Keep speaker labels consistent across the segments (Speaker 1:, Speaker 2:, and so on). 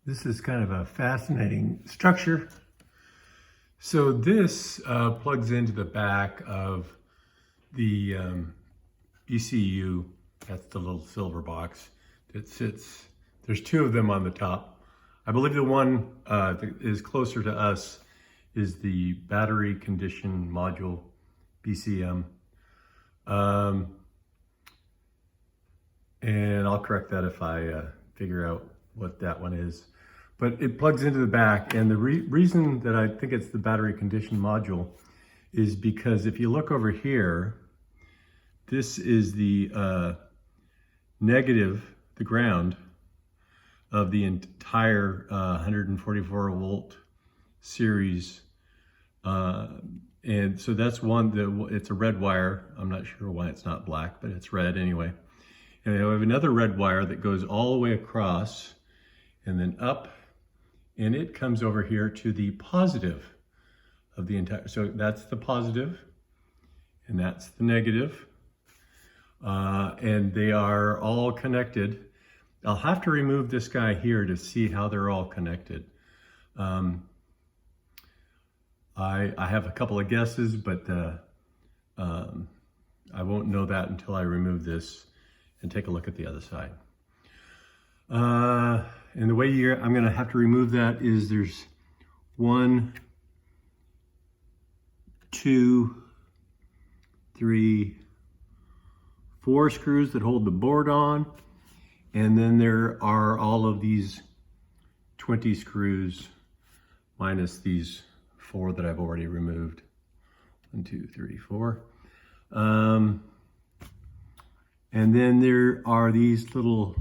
Speaker 1: This is kind of a fascinating structure. So this plugs into the back of the ECU. That's the little silver box that sits. There's two of them on the top. I believe the one that is closer to us is the battery condition module, BCM. And I'll correct that if I figure out what that one is. But it plugs into the back, and the reason that I think it's the battery condition module is because if you look over here, this is the negative, the ground of the entire 144 volt series. And so that's one, it's a red wire. I'm not sure why it's not black, but it's red anyway. And we have another red wire that goes all the way across and then up, and it comes over here to the positive of the entire, so that's the positive and that's the negative. And they are all connected. I'll have to remove this guy here to see how they're all connected. I have a couple of guesses, but I won't know that until I remove this and take a look at the other side. And the way I'm gonna have to remove that is there's 1, 2, 3, 4 screws that hold the board on. And then there are all of these 20 screws minus these 4 that I've already removed. 1, 2, 3, 4. And then there are these little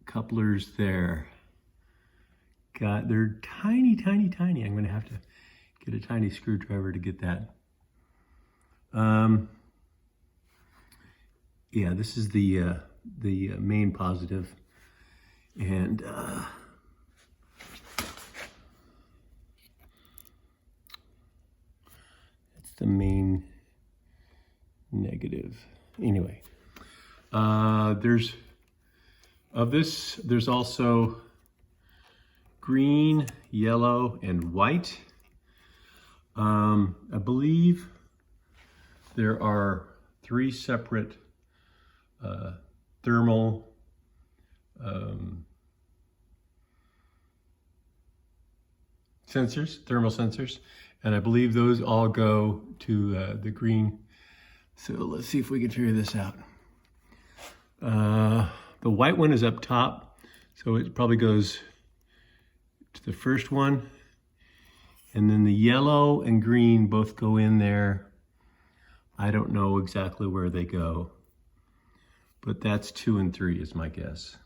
Speaker 1: couplers there. They're tiny, tiny, tiny. I'm gonna have to get a tiny screwdriver to get that. Yeah, this is the main positive, and it's the main negative. Anyway, there's also green, yellow, and white. I believe there are 3 separate thermal sensors, and I believe those all go to the green. So let's see if we can figure this out. The white one is up top, so it probably goes to the first one, and then the yellow and green both go in there. I don't know exactly where they go, but that's 2 and 3 is my guess.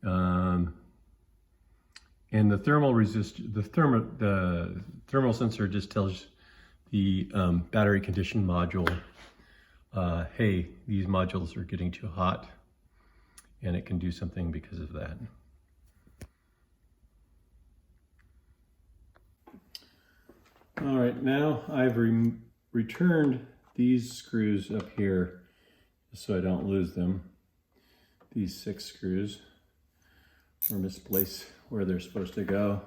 Speaker 1: And the thermal sensor just tells the battery condition module, hey, these modules are getting too hot, and it can do something because of that. All right, now I've returned these screws up here so I don't lose them. These 6 screws or misplace where they're supposed to go.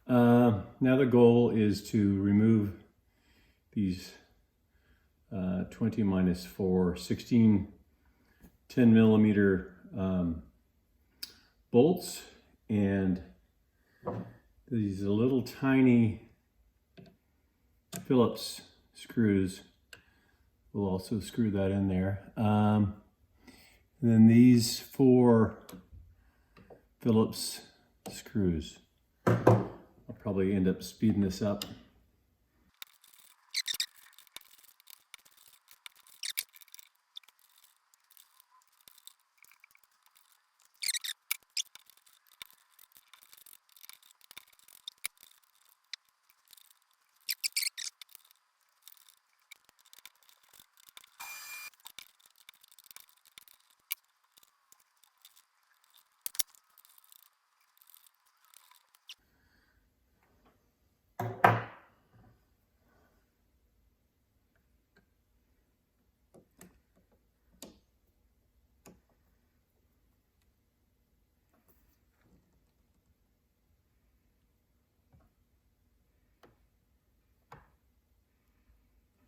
Speaker 1: Now the goal is to remove these 20 minus 4, 16 10 millimeter bolts, and these little tiny Phillips screws. We'll also screw that in there. And then these 4 Phillips screws. I'll probably end up speeding this up.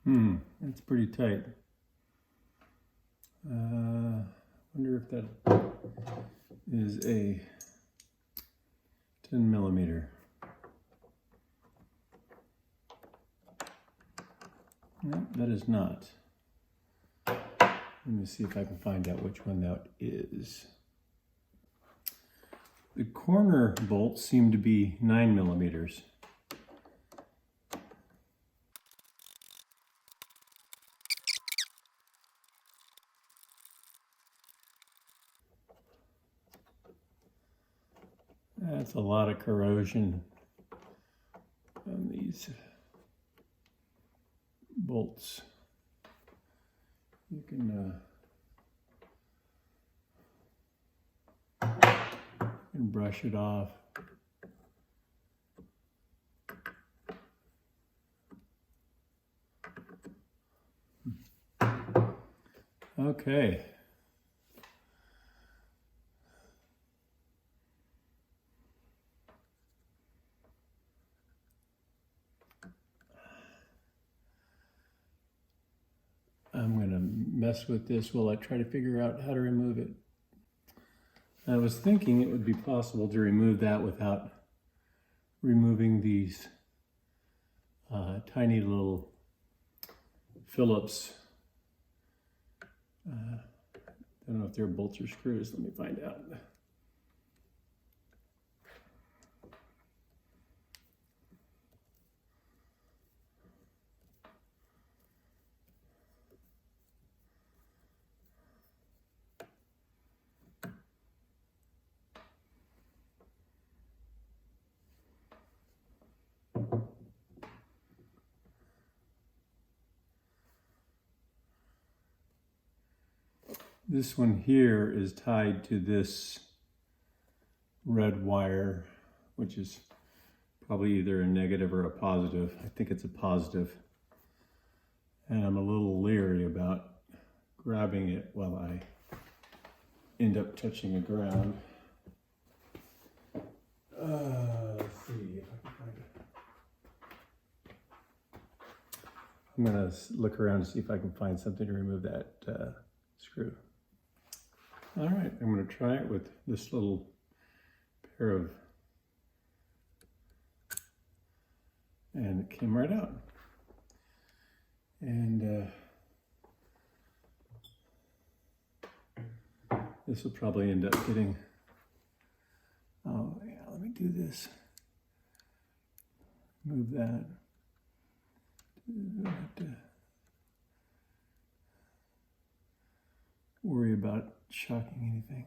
Speaker 1: That's pretty tight. Wonder if that is a 10 millimeter. No, that is not. Let me see if I can find out which one that is. The corner bolts seem to be 9 millimeters. That's a lot of corrosion on these bolts. You can brush it off. Okay. I'm going to mess with this while I try to figure out how to remove it. I was thinking it would be possible to remove that without removing these tiny little Phillips. I don't know if they're bolts or screws. Let me find out. This one here is tied to this red wire, which is probably either a negative or a positive. I think it's a positive. And I'm a little leery about grabbing it while I end up touching the ground. Let's see if I can find it. I'm gonna look around to see if I can find something to remove that screw. All right, I'm going to try it with this little pair of, and it came right out. And this will probably end up getting, oh yeah, let me do this. Move that. I don't have to worry about shocking anything.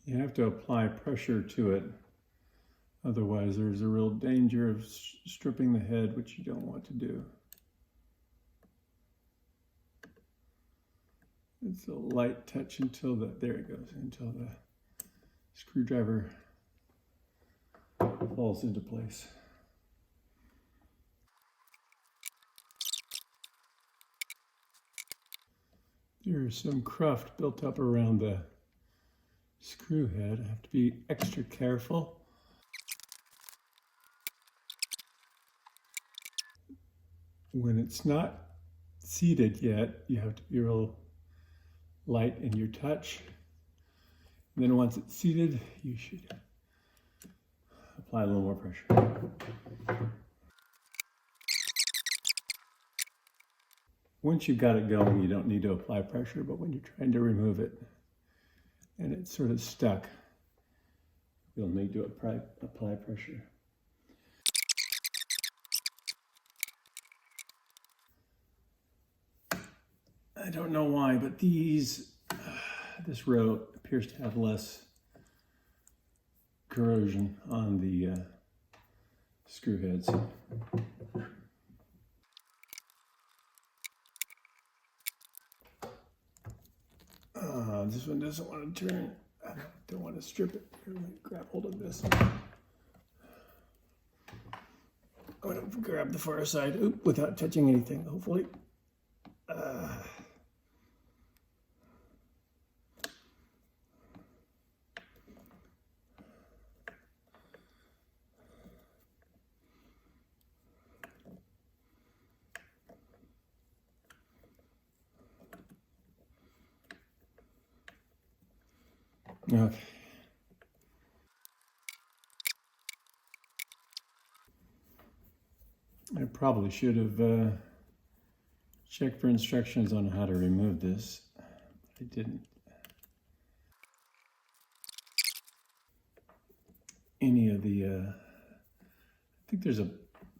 Speaker 1: You have to apply pressure to it, otherwise there's a real danger of stripping the head, which you don't want to do. It's a light touch until there it goes, until the screwdriver falls into place. There's some cruft built up around the screw head. I have to be extra careful. When it's not seated yet, you have to be real light in your touch. And then once it's seated, you should apply a little more pressure. Once you've got it going, you don't need to apply pressure, but when you're trying to remove it and it's sort of stuck, you'll need to apply pressure. I don't know why, but this row appears to have less corrosion on the screw heads. This one doesn't want to turn. I don't want to strip it. Here, let me grab hold of this. I'm going to grab the far side without touching anything, hopefully. Okay. I probably should have checked for instructions on how to remove this. I didn't. Any of the, I think there's a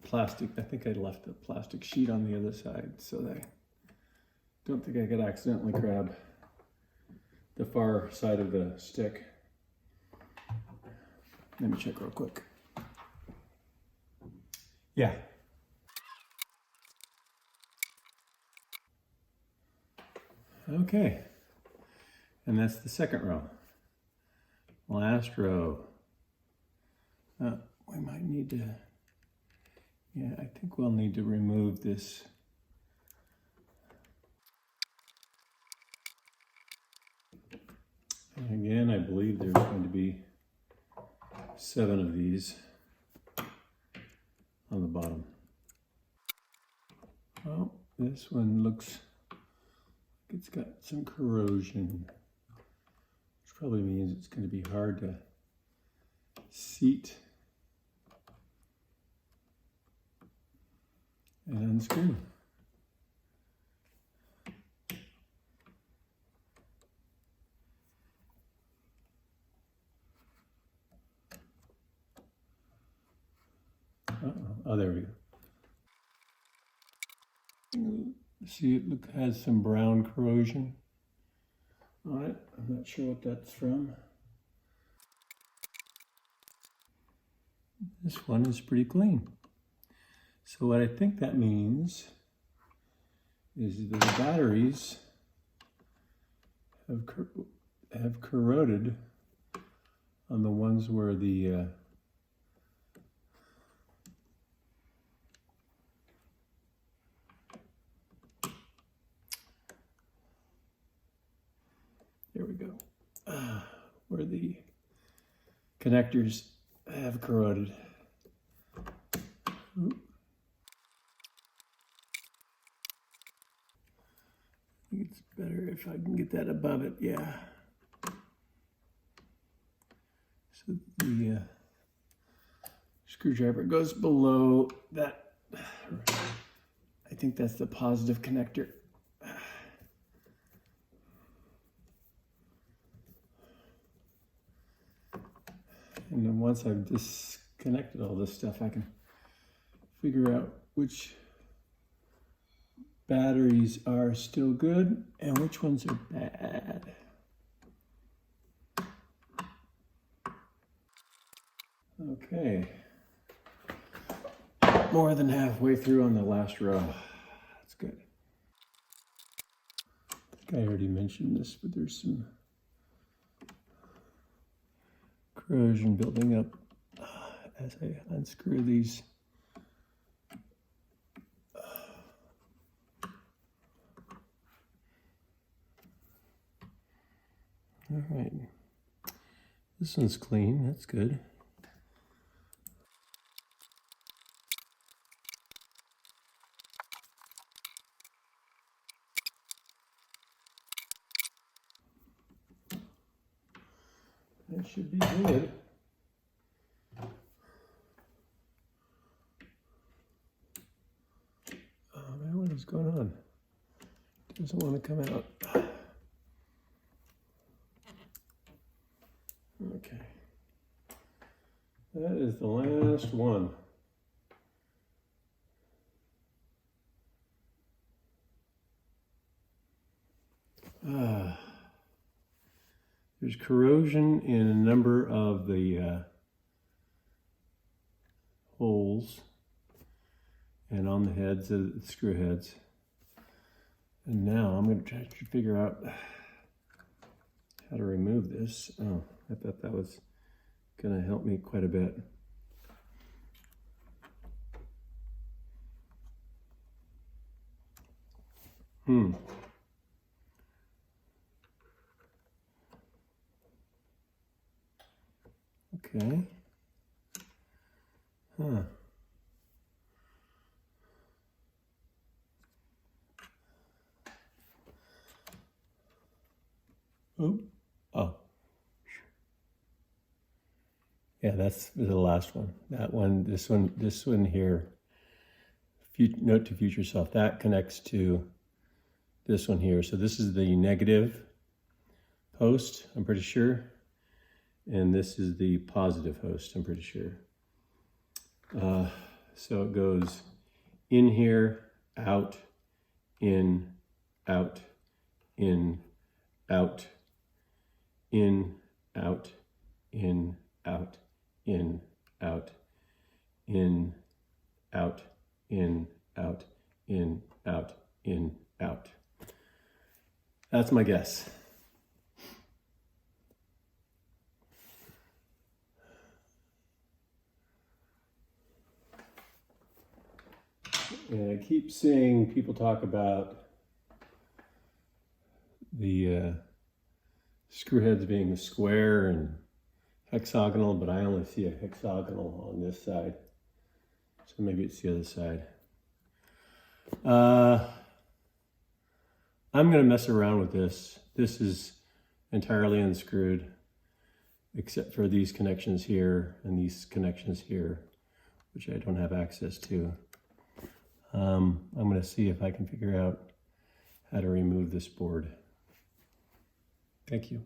Speaker 1: plastic, I think I left a plastic sheet on the other side, so I don't think I could accidentally grab the far side of the stick. Let me check real quick. Yeah. Okay. And that's the second row. Last row. We might need to, yeah, I think we'll need to remove this. And again, I believe there's going to be 7 of these on the bottom. Well, this one looks like it's got some corrosion, which probably means it's going to be hard to seat and unscrew. Oh, there we go. See, it has some brown corrosion on it. I'm not sure what that's from. This one is pretty clean. So what I think that means is that the batteries have corroded on the ones where the there we go, where the connectors have corroded. Oop. I think it's better if I can get that above it, yeah. So the screwdriver goes below that. I think that's the positive connector. And then once I've disconnected all this stuff, I can figure out which batteries are still good and which ones are bad. Okay. More than halfway through on the last row. That's good. I think I already mentioned this, but there's some corrosion building up as I unscrew these. All right, this one's clean, that's good. That should be good. Oh man, what is going on? It doesn't want to come out. Okay. That is the last one. There's corrosion in a number of the holes and on the heads of the screw heads. And now I'm going to try to figure out how to remove this. Oh, I thought that was going to help me quite a bit. Okay. Huh. Oh. Oh. Yeah, that's the last one. That one, this one here. Note to future self. That connects to this one here. So this is the negative host, I'm pretty sure. And this is the positive host, I'm pretty sure. So it goes in here, out, in, out, in, out, in, out, in, out, in, out, in, out, in, out, in, out, in, out. That's my guess. And I keep seeing people talk about the screw heads being square and hexagonal, but I only see a hexagonal on this side. So maybe it's the other side. I'm going to mess around with this. This is entirely unscrewed, except for these connections here and these connections here, which I don't have access to. I'm going to see if I can figure out how to remove this board. Thank you.